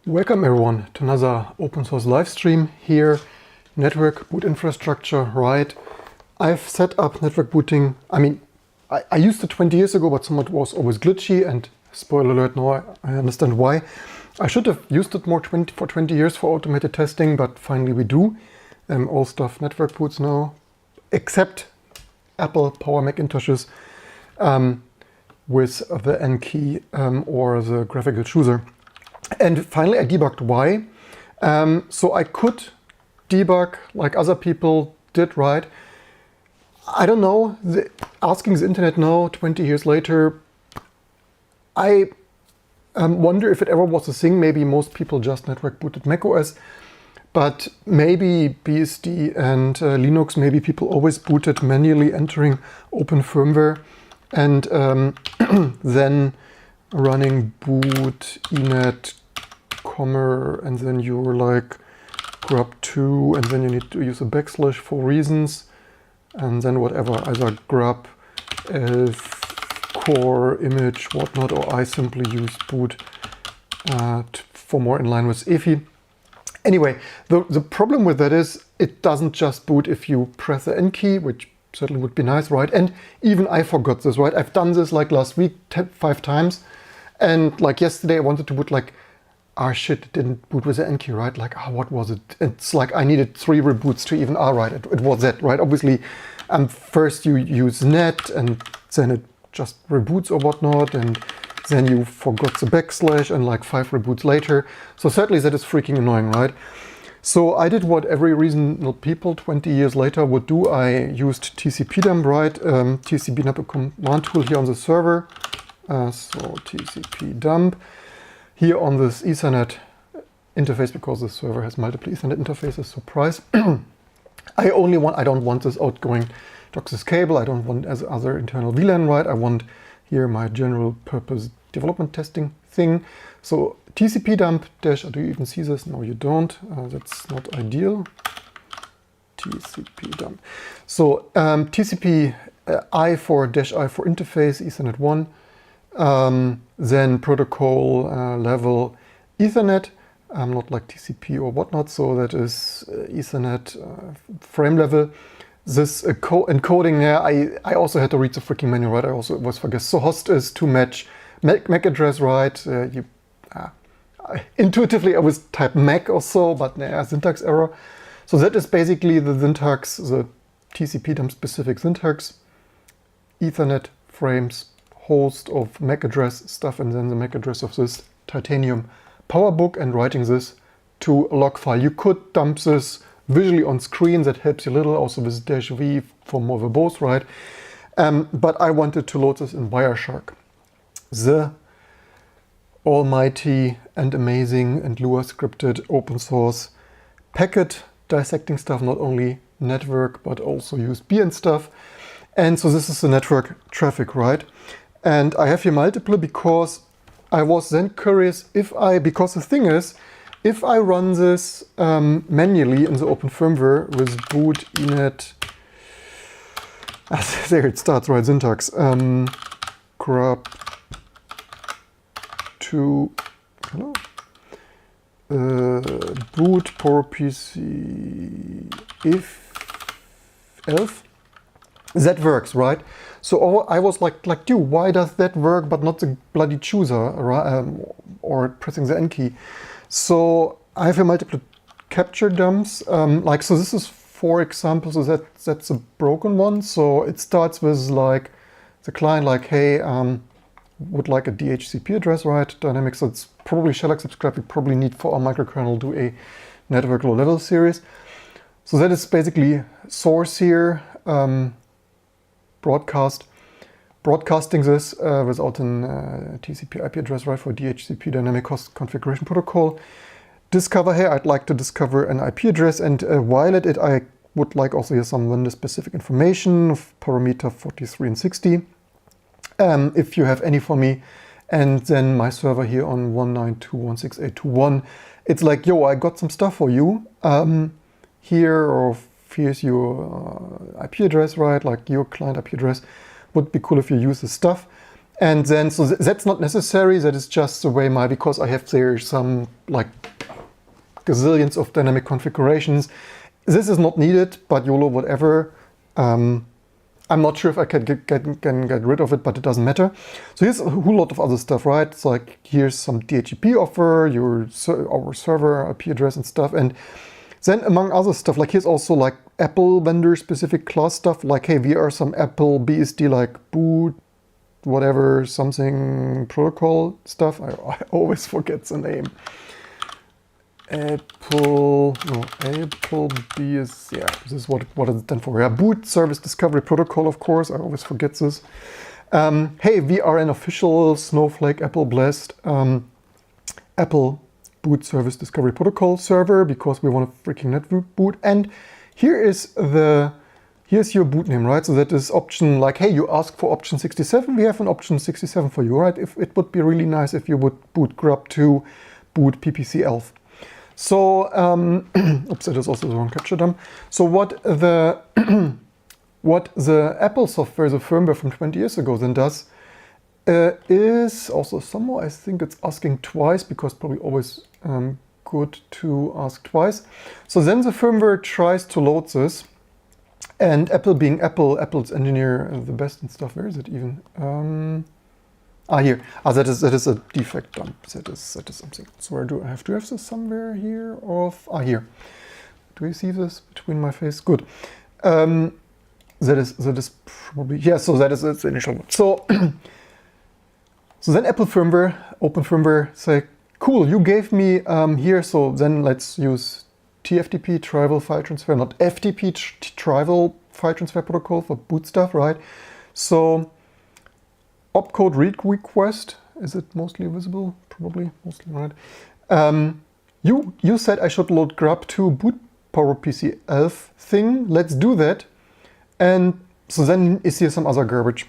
Welcome everyone to another open source live stream here. Network boot infrastructure, right? I've set up network booting. I used it 20 years ago, but somewhat was always glitchy, and spoiler alert, now I understand why. I should have used it more for 20 years for automated testing, but finally we do. All stuff network boots now, except Apple Power Macintoshes with the N key or the graphical chooser. And finally, I debugged why. So I could debug like other people did, right? I don't know, asking the internet now, 20 years later, I wonder if it ever was a thing. Maybe most people just network booted macOS, but maybe BSD and Linux, maybe people always booted manually entering open firmware and then running boot inet comma, and then you're like grub2, and then you need to use a backslash for reasons, and then whatever, either grub elf core image whatnot, or I simply use boot for more in line with EFI. Anyway, the problem with that is it doesn't just boot if you press the N key, which certainly would be nice, right? And even I forgot this, right? I've done this like last week 5 times. And like yesterday I wanted to boot, like, shit, it didn't boot with the N key, right? Like, what was it? It's like I needed 3 reboots to even, right, it was that, right? Obviously, first you use net and then it just reboots or whatnot, and then you forgot the backslash and like 5 reboots later. So certainly that is freaking annoying, right? So I did what every reasonable people 20 years later would do. I used TCPdump, right? TCPdump, a command tool here on the server. So TCPdump here on this Ethernet interface, because the server has multiple Ethernet interfaces. Surprise! I don't want this outgoing DOCSIS cable. I don't want as other internal VLAN, right? I want here my general purpose development testing thing. So TCPdump dash, do you even see this? No, you don't. That's not ideal. TCPdump. So TCP I for interface Ethernet 1. Then protocol level Ethernet, not like TCP or whatnot, so that is Ethernet frame level. This encoding there, I also had to read the freaking manual, right? I also was forget. So host is to match MAC address, right? Intuitively I would type MAC or so, but syntax error. So that is basically the syntax, the TCPdump specific syntax. Ethernet frames, host of MAC address stuff, and then the MAC address of this titanium PowerBook, and writing this to a log file. You could dump this visually on screen, that helps you a little, also with -v for more verbose, right? But I wanted to load this in Wireshark, the almighty and amazing and Lua scripted open source packet dissecting stuff, not only network but also USB and stuff. And so this is the network traffic, right? And I have here multiple because I was then curious because the thing is, if I run this manually in the open firmware with boot inet, there it starts, right, syntax, grub to, boot PPC if elf, that works, right? So I was like, dude, why does that work but not the bloody chooser, or pressing the N key? So I have a multiple capture dumps. So this is, for example, so that's a broken one. So it starts with like the client, like, hey, would like a DHCP address, right? Dynamics, so it's probably shell accept script. We probably need for our microkernel do a network low level series. So that is basically source here. Broadcasting this without an TCP IP address, right, for DHCP dynamic host configuration protocol. Discover here, I'd like to discover an IP address, and while at it, I would like also here some vendor specific information of parameter 43 and 60. If you have any for me, and then my server here on 192.168.2.1, it's like, yo, I got some stuff for you. Here's your IP address, right? Like your client IP address. Would be cool if you use this stuff. And then, so that's not necessary. That is just the way because I have there some like gazillions of dynamic configurations. This is not needed, but YOLO, whatever. I'm not sure if I can get rid of it, but it doesn't matter. So here's a whole lot of other stuff, right? It's like, here's some DHCP offer, our server IP address and stuff. And then among other stuff, like here's also like Apple vendor specific class stuff. Like, hey, we are some Apple BSD, like boot, whatever, something protocol stuff. I always forget the name. Apple BS, yeah, this is what it's done for. Yeah, boot service discovery protocol, of course, I always forget this. Hey, we are an official Snowflake Apple blessed Apple boot service discovery protocol server because we want a freaking netboot. And here's your boot name, right? So that is option, like, hey, you ask for option 67, we have an option 67 for you, right? If it would be really nice if you would boot grub2 boot PPC elf. So, oops, that is also the wrong capture dump. So what the Apple software, the firmware from 20 years ago then does, is also somehow, I think it's asking twice, because probably always good to ask twice. So then the firmware tries to load this, and Apple being Apple, Apple's engineer the best and stuff. Where is it even? Here. That is a defect dump. That is something. So where do I have to have this somewhere here? Here. Do you see this between my face? Good. That is probably, yeah. So that is its initial one. So so then Apple firmware, open firmware, say, cool, you gave me here. So then let's use TFTP, trivial file transfer, not FTP, trivial file transfer protocol for boot stuff, right? So opcode read request, is it mostly visible? Probably, mostly, right? You said I should load grub2 boot PowerPC elf thing. Let's do that. And so then is here some other garbage.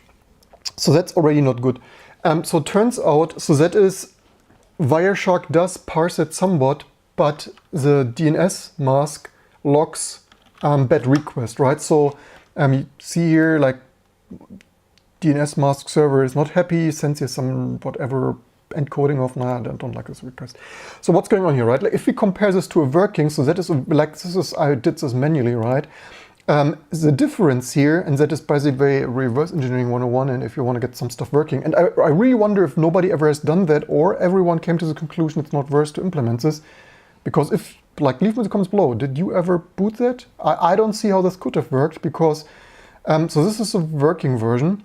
So that's already not good. So it turns out, so that is, Wireshark does parse it somewhat, but the DNS mask logs bad request, right? So you see here, like, DNS mask server is not happy, sends you some whatever encoding of, I don't like this request. So what's going on here, right? Like if we compare this to a working, so that is I did this manually, right? The difference here, and that is by the way reverse engineering 101, and if you want to get some stuff working, and I really wonder if nobody ever has done that, or everyone came to the conclusion it's not worth to implement this, because if, like, leave me the comments below, did you ever boot that? I don't see how this could have worked, because, so this is a working version.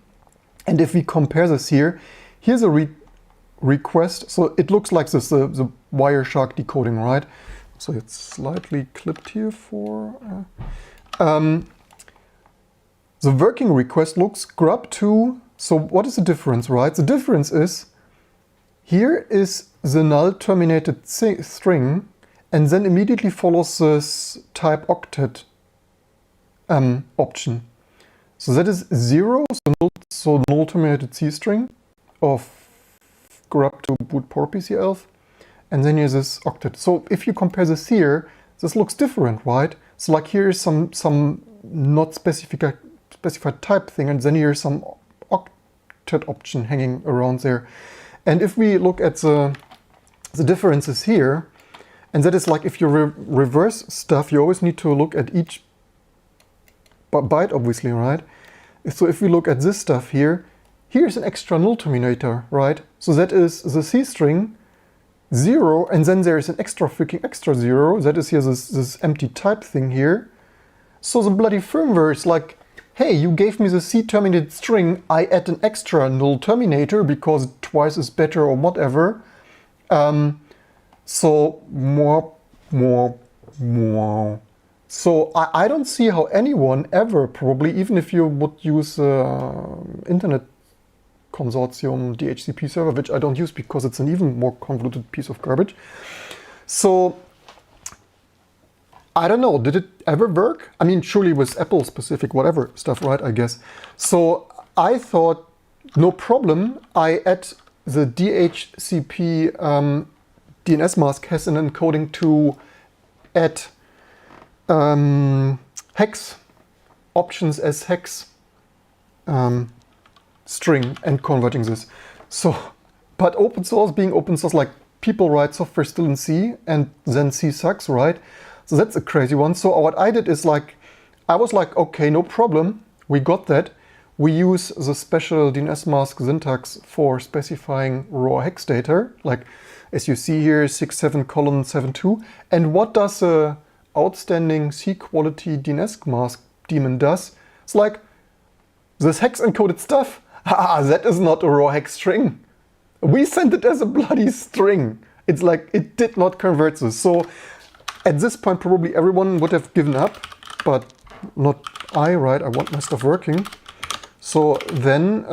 And if we compare this here, here's a request. So it looks like this, the Wireshark decoding, right? So it's slightly clipped here for... the working request looks grub2. So what is the difference, right? The difference is, here is the null terminated string, and then immediately follows this type octet option. So that is 0, so null terminated C string of grub2 boot PowerPC elf, and then here's this octet. So if you compare this here, this looks different, right? So like here is some not specified type thing, and then here's some octet option hanging around there. And if we look at the differences here, and that is like if you reverse stuff, you always need to look at each byte, obviously, right? So if we look at this stuff here, here's an extra null terminator, right? So that is the C string 0, and then there is an extra 0. That is here this empty type thing here. So the bloody firmware is like, hey, you gave me the C terminated string, I add an extra null terminator because twice is better or whatever. So more. So I don't see how anyone ever, probably, even if you would use Internet Consortium DHCP server, which I don't use because it's an even more convoluted piece of garbage. So I don't know, did it ever work? I mean, surely with Apple specific whatever stuff, right, I guess. So I thought, no problem, I add the DHCP DNS mask has an encoding to add hex options as hex string and converting this. So, but open source being open source, like people write software still in C and then C sucks, right? So that's a crazy one. So what I did is like, I was like, okay, no problem. We got that. We use the special DNS mask syntax for specifying raw hex data, like as you see here, 67:72. And what does a outstanding C quality DNS mask daemon does? It's like, this hex encoded stuff, that is not a raw hex string. We sent it as a bloody string. It's like, it did not convert this. So at this point, probably everyone would have given up, but not I, right? I want my stuff working. So then,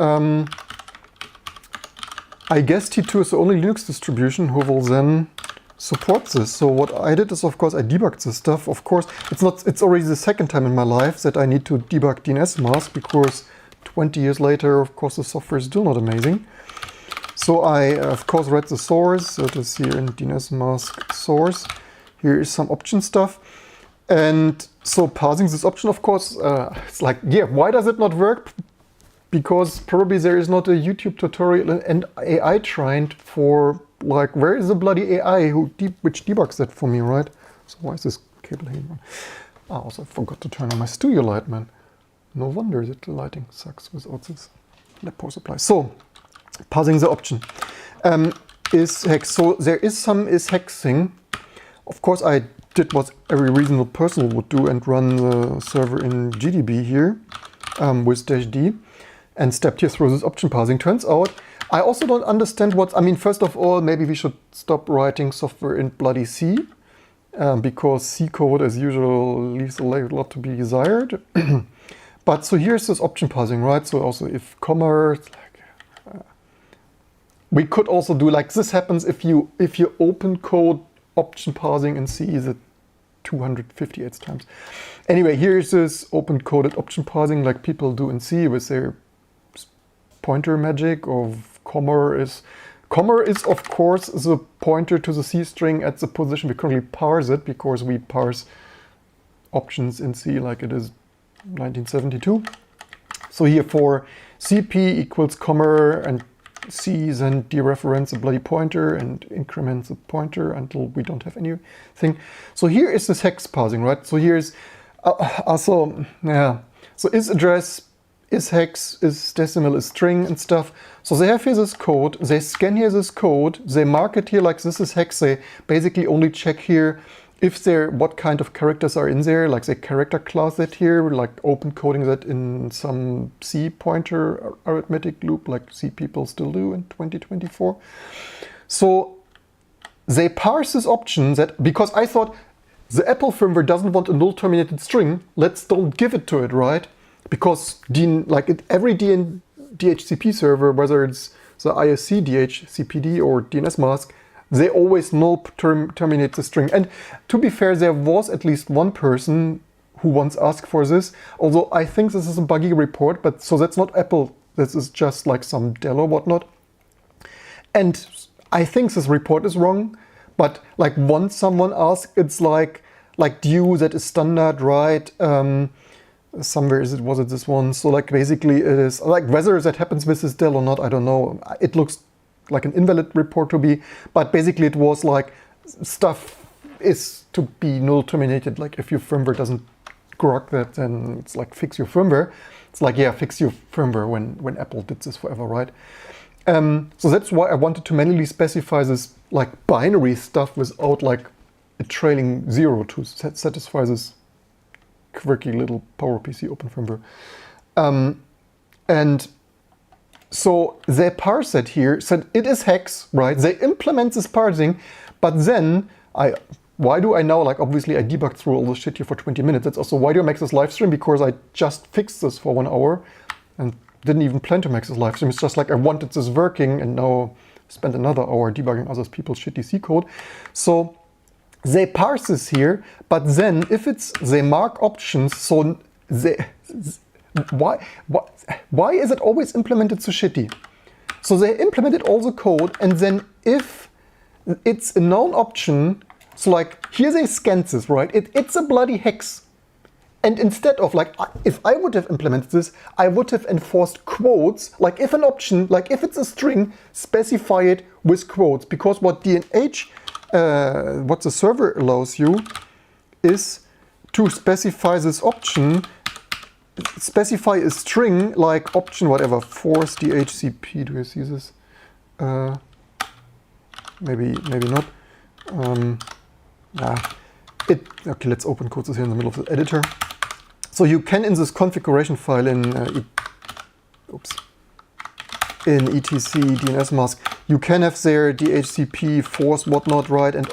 I guess T2 is the only Linux distribution who will then support this. So what I did is, of course, I debugged this stuff. Of course, it's already the second time in my life that I need to debug DNS mask, because 20 years later, of course, the software is still not amazing. So I, of course, read the source. So it is here in DNS mask source. Here is some option stuff. And so parsing this option, of course, it's like, yeah, why does it not work? Because probably there is not a YouTube tutorial and AI trained for, like, where is the bloody AI which debugs that for me, right? So why is this cable hanging on? I also forgot to turn on my studio light, man. No wonder that the lighting sucks without this lab power supply. So, parsing the option is hex. So there is some is hex thing. Of course, I did what every reasonable person would do and run the server in GDB here with -d. And stepped here through this option parsing. Turns out, I also don't understand what, I mean, first of all, maybe we should stop writing software in bloody C, because C code, as usual, leaves a lot to be desired. But so here's this option parsing, right? So also if comma, like, we could also do like this happens if you open code option parsing in C is at 258 times. Anyway, here's this open coded option parsing like people do in C with their pointer magic of comma is of course the pointer to the C string at the position we currently parse it, because we parse options in C like it is 1972. So here for CP equals comma and C then dereference a bloody pointer and increments the pointer until we don't have anything. So here is this hex parsing, right? So here's also, yeah, so is address, is hex, is decimal, is string and stuff. So they have here this code, they scan here this code, they mark it here like this is hex. They basically only check here if what kind of characters are in there, like they character class that here, like open coding that in some C pointer arithmetic loop, like C people still do in 2024. So they parse this option that, because I thought the Apple firmware doesn't want a null terminated string, let's don't give it to it, right? Because every DHCP server, whether it's the ISC DHCPD or DNS mask, they always null terminate the string. And to be fair, there was at least one person who once asked for this, although I think this is a buggy report, but so that's not Apple, this is just like some Dell or whatnot. And I think this report is wrong, but like once someone asked, it's like due that is standard, right? Somewhere was it this one? So like basically it is like whether that happens with this Dell or not, I don't know. It looks like an invalid report to be, but basically it was like stuff is to be null terminated. Like if your firmware doesn't grok that, then it's like fix your firmware. It's like, yeah, fix your firmware when Apple did this forever, right? So that's why I wanted to manually specify this like binary stuff without like a trailing 0 to satisfy this quirky little PowerPC open firmware. And so they parse it here, said it is hex, right? They implement this parsing, but then why do I now, like obviously I debugged through all this shit here for 20 minutes. That's also why do I make this live stream? Because I just fixed this for 1 hour and didn't even plan to make this live stream. It's just like I wanted this working and now spent another hour debugging other people's shitty C code. So they parse this here, but then if they mark options, so why is it always implemented so shitty? So they implemented all the code, and then if it's a known option, so like here they scan this, right? It's a bloody hex. And instead of like, if I would have implemented this, I would have enforced quotes. Like if an option, like if it's a string, specify it with quotes. Because what DNH, what the server allows you is to specify this option, specify a string like option whatever, force DHCP. Do you see this? Maybe not. Okay, let's open quotes here in the middle of the editor. So you can in this configuration file in etc DNS mask, you can have there DHCP, force, whatnot, right, and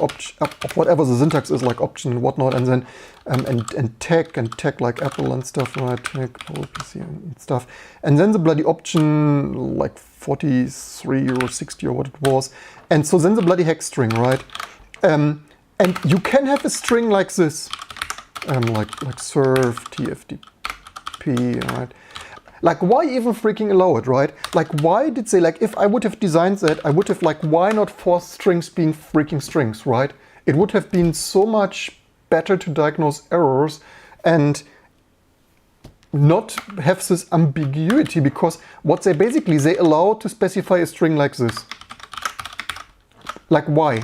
whatever the syntax is, like option and whatnot, and then and tag like Apple and stuff, right, tag PPC and stuff, and then the bloody option like 43 or 60 or what it was, and so then the bloody hex string, right, and you can have a string like this, like serve TFTP, right. Like, why even freaking allow it, right? Like, why did they, like, if I would have designed that, I would have, like, why not force strings being freaking strings, right? It would have been so much better to diagnose errors and not have this ambiguity, because what they basically, they allow to specify a string like this. Like, why?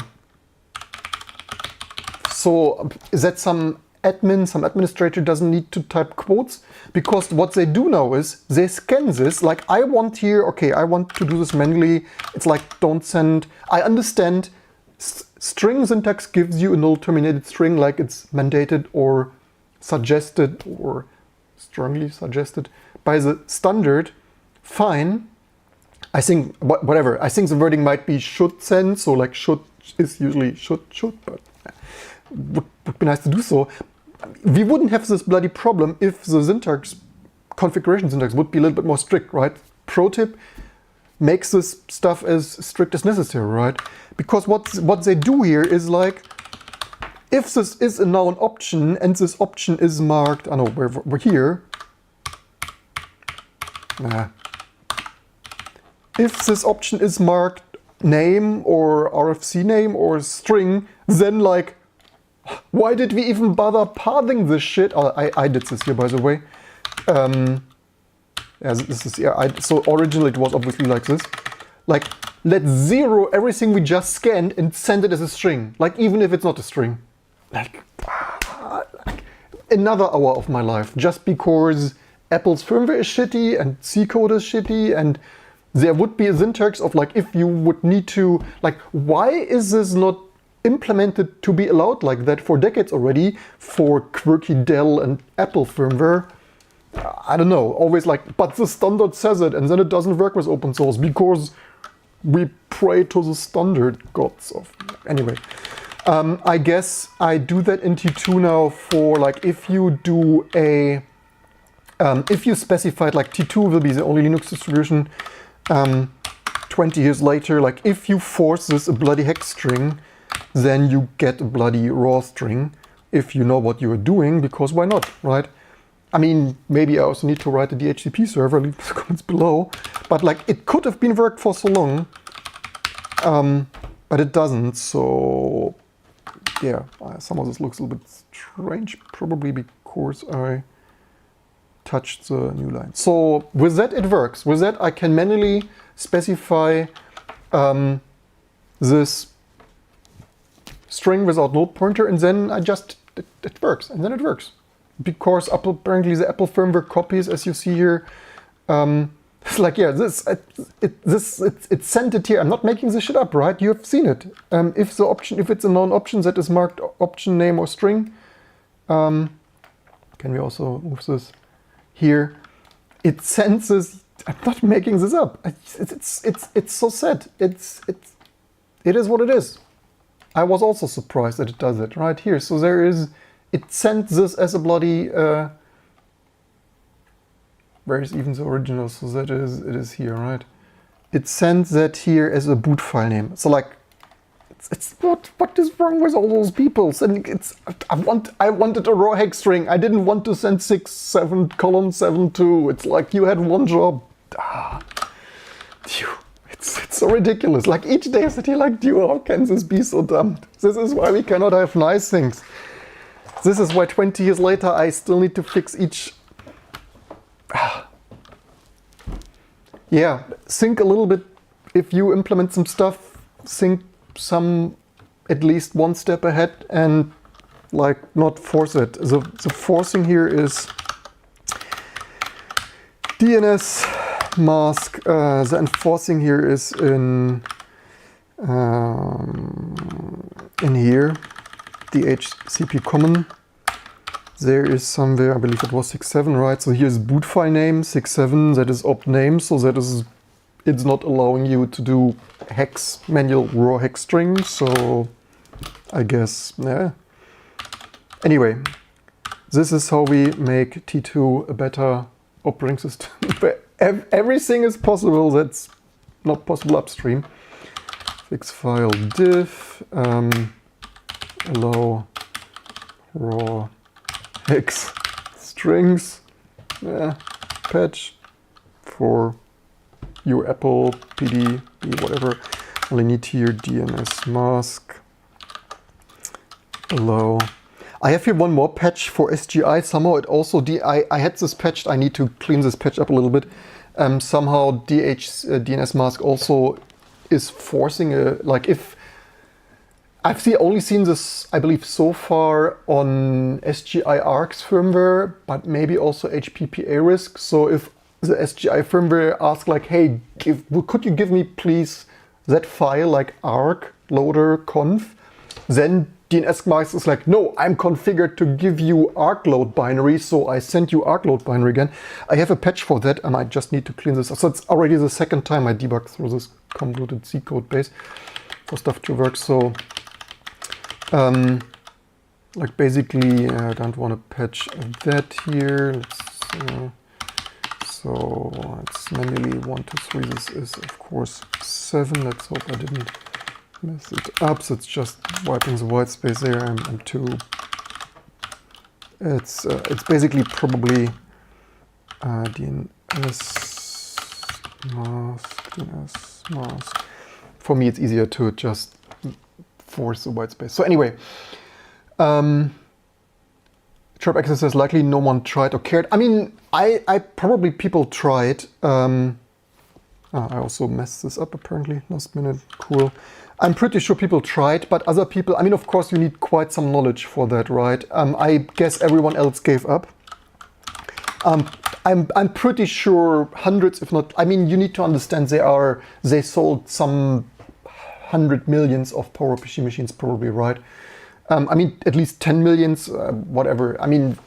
So, is that some administrator doesn't need to type quotes, because what they do now is they scan this, like I want here, okay, I want to do this manually. It's like, don't send, I understand string syntax gives you a null terminated string, like it's mandated or suggested or strongly suggested by the standard, fine. I think, whatever, I think the wording might be should send, so like should is usually should, but would be nice to do so. We wouldn't have this bloody problem if the syntax, configuration syntax, would be a little bit more strict, right? Pro tip, makes this stuff as strict as necessary, right? Because what they do here is like, if this is a noun option and this option is marked, I know we're here. If this option is marked name or RFC name or string, then like, why did we even bother pathing this shit? Oh, I did this here, by the way. Yeah, this is, yeah, so originally it was obviously like this. Like, let's zero everything we just scanned and send it as a string. Like, even if it's not a string. Like another hour of my life, just because Apple's firmware is shitty and C code is shitty, and there would be a syntax of like, if you would need to, like, why is this not implemented to be allowed like that for decades already for quirky Dell and Apple firmware? I don't know, always like, but the standard says it, and then it doesn't work with open source because we pray to the standard gods of, anyway. I guess I do that in T2 now for like, if you do a, if you specified like T2 will be the only Linux distribution 20 years later, like if you force this a bloody hex string, then you get a bloody raw string if you know what you're doing, because why not, right? I mean, maybe I also need to write a DHCP server, leave the comments below, but like it could have been worked for so long, but it doesn't, so yeah, some of this looks a little bit strange, probably because I touched the new line. So with that it works. With that I can manually specify this string without null pointer, and then I just, it works, and then it works. Because apparently the Apple firmware copies, as you see here, it's like, yeah, it's sent it here. I'm not making this shit up, right? You have seen it. If the option, if it's a known option that is marked option name or string, can we also move this here? It sends this. I'm not making this up. It's so sad. It is what it is. I was also surprised that it does it right here. So there is, it sent this as a bloody, where is even the original? So that is, it is here, right? It sent that here as a boot file name. So like, it's what is wrong with all those people? Sending it's, I wanted a raw hex string. I didn't want to send 67:72. It's like you had one job. It's so ridiculous. Like each day I sit here like, dude, how can this be so dumb? This is why we cannot have nice things. This is why 20 years later I still need to fix each. Yeah, think a little bit. If you implement some stuff, think some at least one step ahead and like not force it. The forcing here is DNS mask. The enforcing here is in here, DHCP common. There is somewhere, I believe it was 6.7, right? So here's boot file name 6.7. That is opt name, so that is it's not allowing you to do hex manual raw hex strings. So I guess yeah. Anyway, this is how we make T2 a better operating system. Everything is possible that's not possible upstream. Fix file diff, allow raw hex strings, patch for your Apple, PD, whatever. Only need here DNS mask, allow. I have here one more patch for SGI. Somehow it also, I had this patched, I need to clean this patch up a little bit. Somehow DNS mask also is forcing a, like if, I've only seen this, I believe, so far on SGI ARC's firmware, but maybe also HPPA risk. So if the SGI firmware asks like, hey, could you give me please that file like arc loader conf, then DNS mask is like, no, I'm configured to give you arc load binary, so I sent you arc load binary again. I have a patch for that, and I just need to clean this up. So it's already the second time I debug through this convoluted C code base for stuff to work. So, like basically, I don't want to patch that here. So it's manually 1, 2, 3. This is of course 7. Let's hope I didn't mess it up. So it's just wiping the white space there. I'm too. It's basically probably DNS mask. For me, it's easier to just force the white space. So anyway, trap access says likely no one tried or cared. I mean, I probably people tried. I also messed this up apparently last minute. Cool. I'm pretty sure people tried, but other people, I mean, of course, you need quite some knowledge for that, right? I guess everyone else gave up. I'm pretty sure hundreds, if not, I mean, you need to understand they sold some 100 millions of PowerPC machines, probably, right? I mean, at least 10 millions, whatever. I mean,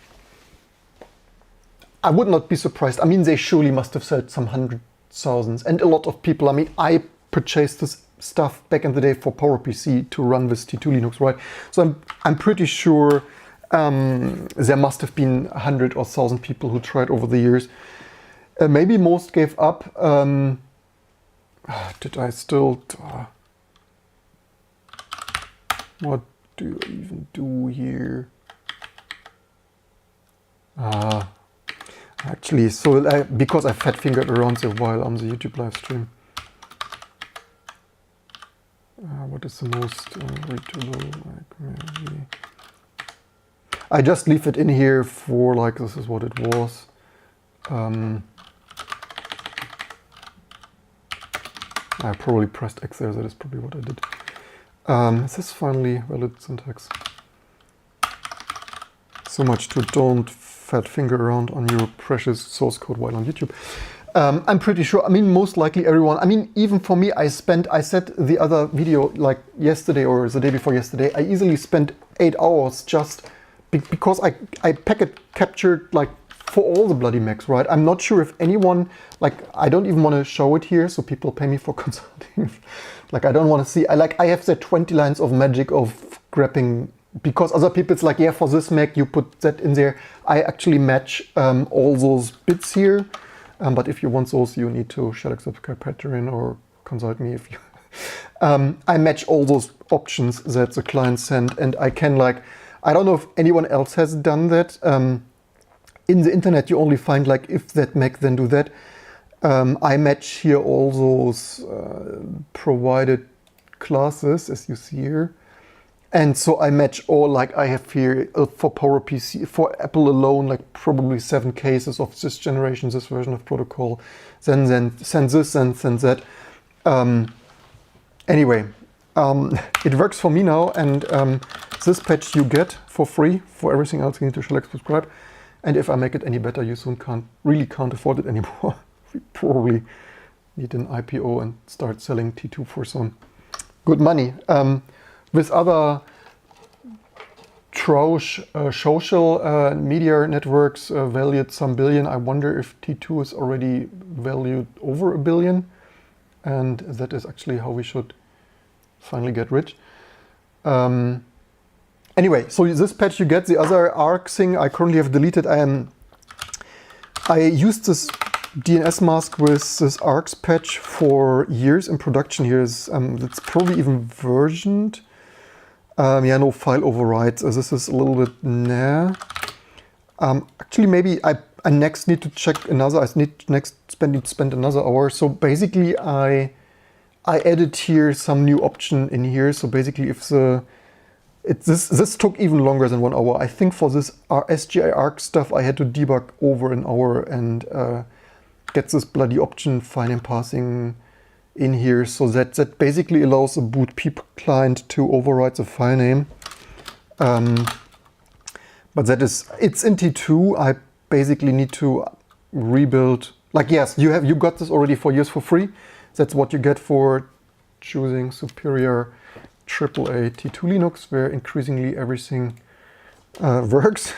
I would not be surprised. I mean, they surely must have sold some 100,000s, and a lot of people. I mean, I purchased this stuff back in the day for PowerPC to run with T2 Linux, right? So I'm pretty sure there must have been 100 or 1,000 people who tried over the years. Maybe most gave up. Did I still? What do I even do here? Actually, so because I fat fingered around a while on the YouTube live stream. What is the most reachable? I just leave it in here for like this is what it was. I probably pressed X there. That is probably what I did. Is this finally valid syntax? So much to don't fat finger around on your precious source code while on YouTube. I'm pretty sure, I mean, most likely everyone, I mean, even for me, I said the other video, like yesterday or the day before yesterday, I easily spent 8 hours just because I packet captured like for all the bloody Macs, right? I'm not sure if anyone, like, I don't even want to show it here, so people pay me for consulting. Like, I don't want to see, I have the 20 lines of magic of grabbing, because other people, it's like, yeah, for this Mac, you put that in there. I actually match all those bits here. But if you want those, you need to shell subscribe Patreon or consult me if you. I match all those options that the client sent, and I can like, I don't know if anyone else has done that. In the internet, you only find like if that Mac, then do that. I match here all those provided classes, as you see here. And so I match all, like I have here for PowerPC, for Apple alone, like probably 7 cases of this generation, this version of protocol. Then send this and send that. Anyway, it works for me now, and this patch you get for free. For everything else, you need to select subscribe. And if I make it any better, you soon really can't afford it anymore. We probably need an IPO and start selling T2 for some good money. With other social media networks valued some billion, I wonder if T2 is already valued over $1 billion. And that is actually how we should finally get rich. Anyway, so this patch you get. The other ARC thing I currently have deleted. I used this DNS mask with this ARCs patch for years in production. Here's it's probably even versioned. Yeah, no file overrides. This is a little bit nah. Actually, maybe I next need to check another. I need to next spend another hour. So basically, I added here some new option in here. So basically, if this took even longer than 1 hour. I think for this SGI ARC stuff, I had to debug over an hour and get this bloody option file name passing in here. So that basically allows the boot pip client to override the file name. But it's in T2. I basically need to rebuild. Like, yes, you got this already for years for free. That's what you get for choosing superior AAA T2 Linux, where increasingly everything works.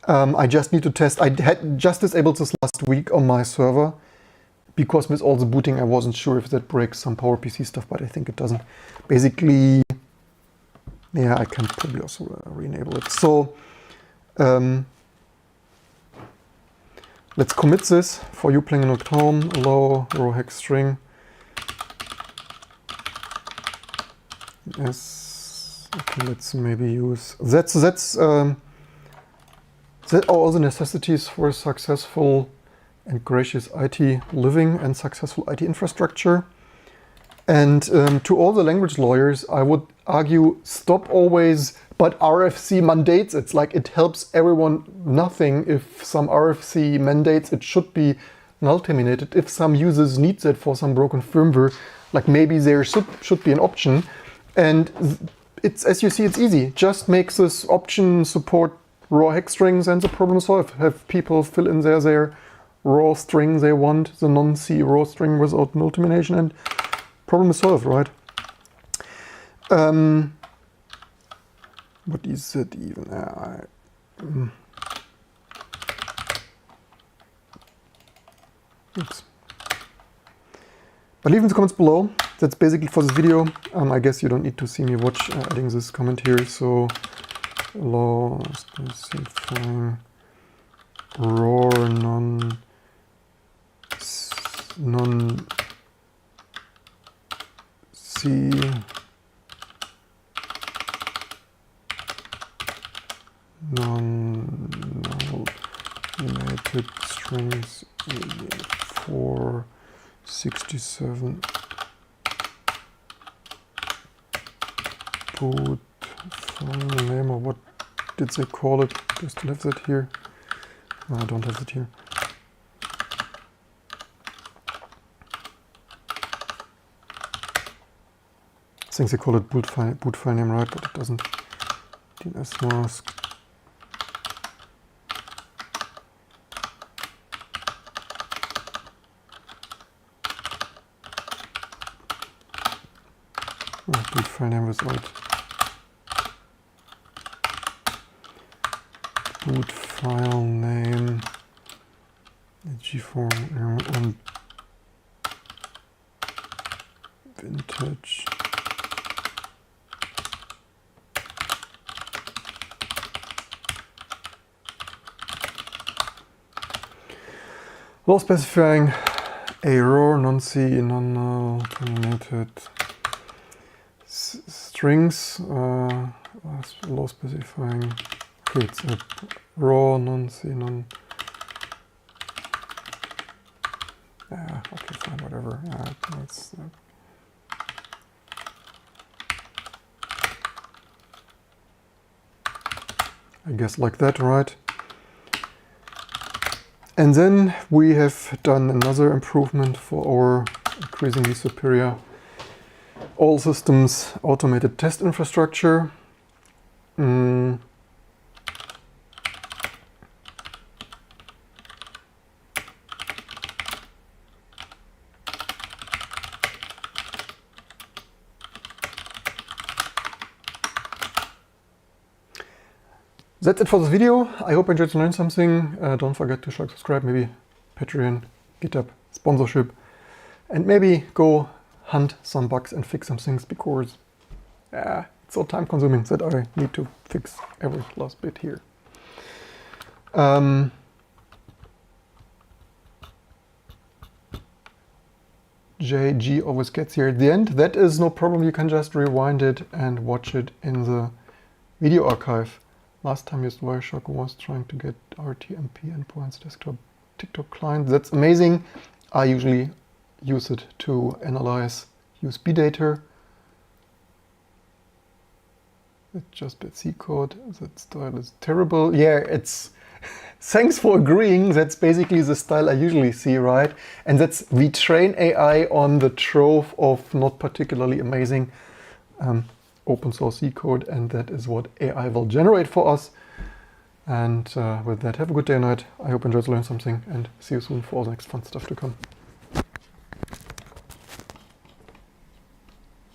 I just need to test. I had just disabled this last week on my server because with all the booting I wasn't sure if that breaks some PowerPC stuff, but I think it doesn't. Basically, yeah, I can probably also re-enable it. So let's commit this for you playing at home. Allow row hex string. Yes. Okay, let's maybe use that's all the necessities for successful and gracious IT living and successful IT infrastructure. And to all the language lawyers, I would argue stop always, but RFC mandates. It's like it helps everyone nothing if some RFC mandates it should be null terminated. If some users need that for some broken firmware, like maybe there should be an option. And it's, as you see, it's easy. Just make this option support raw hex strings and the problem is solved. Have people fill in their raw string they want, the non-C raw string without null termination, and problem is solved, right? What is it even? Oops. But leave in the comments below. That's basically for this video. I guess you don't need to see me watch adding this comment here. So allow specifying raw non C non-null united strings 467 boot file name, or what did they call it? Do I still have that here? No, I don't have it here. I think they call it boot file name, right? But it doesn't. DNS mask. Oh, boot file name without. Boot file name. G4 and vintage. While specifying a raw non-C non-null terminated strings, while specifying, okay, it's a raw non-C non. Okay, fine, whatever. I guess like that, right? And then we have done another improvement for our increasingly superior all systems automated test infrastructure. That's it for this video. I hope you enjoyed and learned something. Don't forget to subscribe, maybe Patreon, GitHub, sponsorship, and maybe go hunt some bugs and fix some things, because it's so time consuming that I need to fix every last bit here. JG always gets here at the end. That is no problem. You can just rewind it and watch it in the video archive. Last time used Wireshark was trying to get RTMP endpoints desktop TikTok client. That's amazing. I usually use it to analyze USB data. It's just bad C code. That style is terrible. Yeah, it's thanks for agreeing. That's basically the style I usually see, right? And that's we train AI on the trove of not particularly amazing open source C code, and that is what AI will generate for us. And with that, have a good day and night. I hope you enjoyed learning something, and see you soon for all the next fun stuff to come.